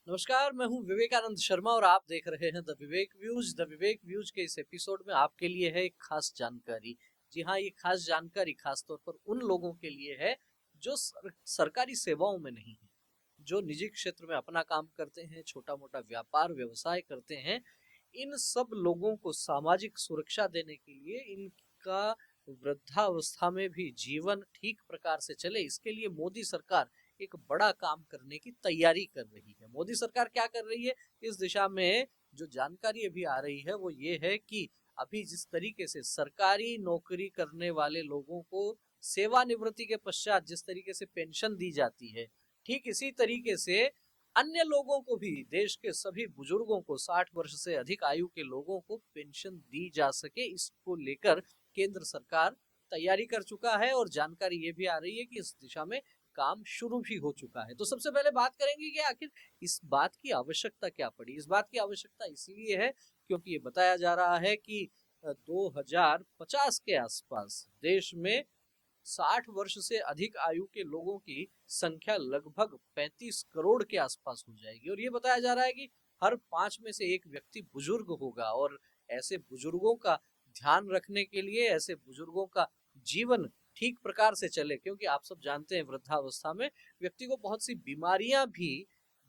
नमस्कार, मैं हूं विवेकानंद शर्मा और आप देख रहे हैं the Vivek views. The Vivek views के इस एपिसोड में आपके लिए है एक खास जानकारी। जी हाँ, ये खास जानकारी खास तौर पर उन लोगों के लिए है जो सरकारी सेवाओं में नहीं है, जो निजी क्षेत्र में अपना काम करते हैं, छोटा मोटा व्यापार व्यवसाय करते हैं। इन सब लोगों को सामाजिक सुरक्षा देने के लिए इनका वृद्धावस्था में भी जीवन ठीक प्रकार से चले, इसके लिए मोदी सरकार एक बड़ा काम करने की तैयारी कर रही है। मोदी सरकार क्या कर रही है इस दिशा में? जो जानकारी अभी आ रही है वो ये है कि अभी जिस तरीके से सरकारी नौकरी करने वाले लोगों को सेवानिवृत्ति के पश्चात जिस तरीके से पेंशन दी जाती है, ठीक इसी तरीके से अन्य लोगों को भी, देश के सभी बुजुर्गों को, 60 वर्ष से अधिक आयु के लोगों को पेंशन दी जा सके, इसको लेकर केंद्र सरकार तैयारी कर चुका है। और जानकारी ये भी आ रही है कि इस दिशा में काम शुरू भी हो चुका है। तो सबसे पहले बात करेंगे कि आखिर इस बात की आवश्यकता क्या पड़ी। इस बात की आवश्यकता इसलिए है क्योंकि ये बताया जा रहा है कि 2050 के आसपास देश में 60 वर्ष से अधिक आयु के लोगों की संख्या लगभग 35 करोड़ के आसपास हो जाएगी। और ये बताया जा रहा है कि हर 5 में से एक व्यक्ति बुजुर्ग होगा। और ऐसे बुजुर्गों का ध्यान रखने के लिए, ऐसे बुजुर्गों का जीवन ठीक प्रकार से चले, क्योंकि आप सब जानते हैं वृद्धावस्था में व्यक्ति को बहुत सी बीमारियां भी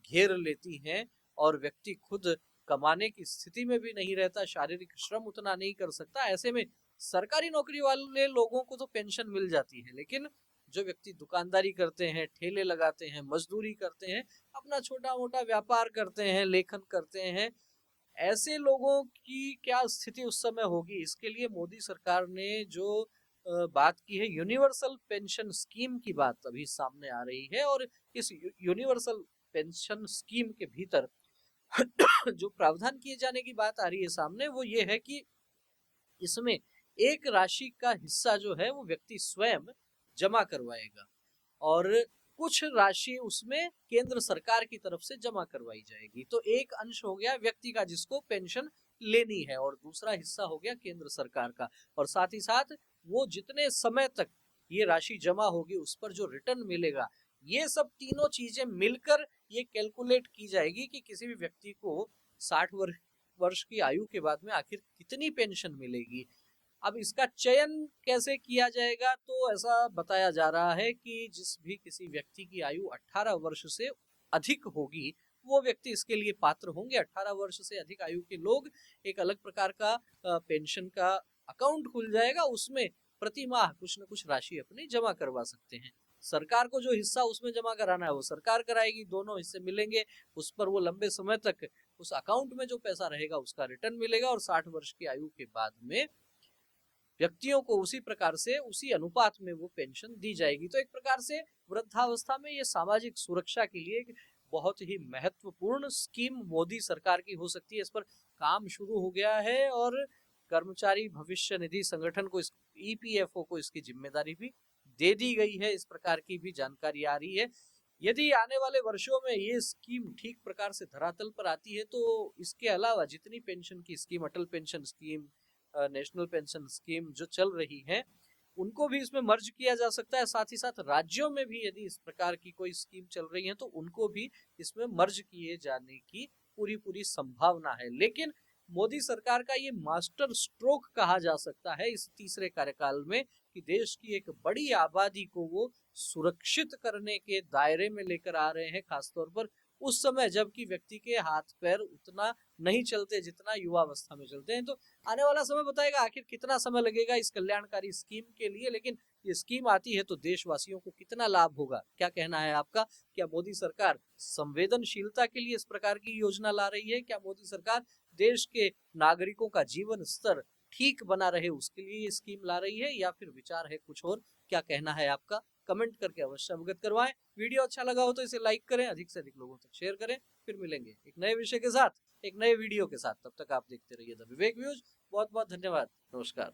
घेर लेती हैं और व्यक्ति खुद कमाने की स्थिति में भी नहीं रहता, शारीरिक श्रम उतना नहीं कर सकता। ऐसे में सरकारी नौकरी वाले लोगों को तो पेंशन मिल जाती है, लेकिन जो व्यक्ति दुकानदारी करते हैं, ठेले लगाते हैं, मजदूरी करते हैं, अपना छोटा मोटा व्यापार करते हैं, लेखन करते हैं, ऐसे लोगों की क्या स्थिति उस समय होगी। इसके लिए मोदी सरकार ने जो बात की है, यूनिवर्सल पेंशन स्कीम की बात अभी सामने आ रही है। और इस यूनिवर्सल पेंशन स्कीम के भीतर जो प्रावधान किए जाने की बात आ रही है सामने, वो ये है कि इसमें एक राशि का हिस्सा जो है वो व्यक्ति स्वयं जमा करवाएगा और कुछ राशि उसमें केंद्र सरकार की तरफ से जमा करवाई जाएगी। तो एक अंश हो गया व्यक्ति का जिसको पेंशन लेनी है और दूसरा हिस्सा हो गया केंद्र सरकार का। और साथ ही साथ वो जितने समय तक ये राशि जमा होगी उस पर जो रिटर्न मिलेगा, ये सब तीनों चीजें मिलकर ये कैलकुलेट की जाएगी कि किसी भी व्यक्ति को 60 वर्ष की आयु के बाद में आखिर कितनी पेंशन मिलेगी। अब इसका चयन कैसे किया जाएगा? तो ऐसा बताया जा रहा है कि जिस भी किसी व्यक्ति की आयु 18 वर्ष से अधिक होगी वो व्यक्ति इसके लिए पात्र होंगे। 18 वर्ष से अधिक आयु के लोग एक अलग प्रकार का पेंशन का अकाउंट खुल जाएगा, उसमें प्रति माह कुछ न कुछ राशि अपनी जमा करवा सकते हैं। सरकार को जो हिस्सा उसमें जमा कराना है वो सरकार कराएगी, दोनों हिस्से मिलेंगे, उस पर वो लंबे समय तक उस अकाउंट में जो पैसा रहेगा उसका रिटर्न मिलेगा। और 60 वर्ष की आयु के बाद में व्यक्तियों को उसी प्रकार से, उसी अनुपात में वो पेंशन दी जाएगी। तो एक प्रकार से वृद्धावस्था में ये सामाजिक सुरक्षा के लिए एक बहुत ही महत्वपूर्ण स्कीम मोदी सरकार की हो सकती है। इस पर काम शुरू हो गया है और कर्मचारी भविष्य निधि संगठन को, इस ईपीएफओ को इसकी जिम्मेदारी भी दे दी गई है। इस प्रकार की भी जानकारी आ रही है। यदि आने वाले वर्षों में ये स्कीम ठीक प्रकार से धरातल पर आती है तो इसके अलावा जितनी पेंशन की scheme, Atal pension scheme, national pension scheme जो चल रही है, उनको भी इसमें मर्ज किया जा सकता है। साथ ही साथ राज्यों में भी यदि इस प्रकार की कोई स्कीम चल रही है तो उनको भी इसमें मर्ज किए जाने की पूरी पूरी संभावना है। लेकिन मोदी सरकार का ये मास्टर स्ट्रोक कहा जा सकता है इस तीसरे कार्यकाल में कि देश की एक बड़ी आबादी को वो सुरक्षित करने के दायरे में लेकर आ रहे हैं, खासतौर पर उस समय जबकि व्यक्ति के हाथ पैर उतना नहीं चलते जितना युवावस्था में चलते हैं। तो आने वाला समय बताएगा आखिर कितना समय लगेगा इस कल्याणकारी स्कीम के लिए, लेकिन ये स्कीम आती है तो देशवासियों को कितना लाभ होगा, क्या कहना है आपका? क्या मोदी सरकार संवेदनशीलता के लिए इस प्रकार की योजना ला रही है? क्या मोदी सरकार देश के नागरिकों का जीवन स्तर ठीक बना रहे उसके लिए ये स्कीम ला रही है, या फिर विचार है कुछ और? क्या कहना है आपका? कमेंट करके अवश्य अवगत करवाएं। वीडियो अच्छा लगा हो तो इसे लाइक करें, अधिक से अधिक लोगों तक शेयर करें। फिर मिलेंगे एक नए विषय के साथ, एक नए वीडियो के साथ। तब तक आप देखते रहिए द विवेक व्यूज। बहुत बहुत धन्यवाद। नमस्कार।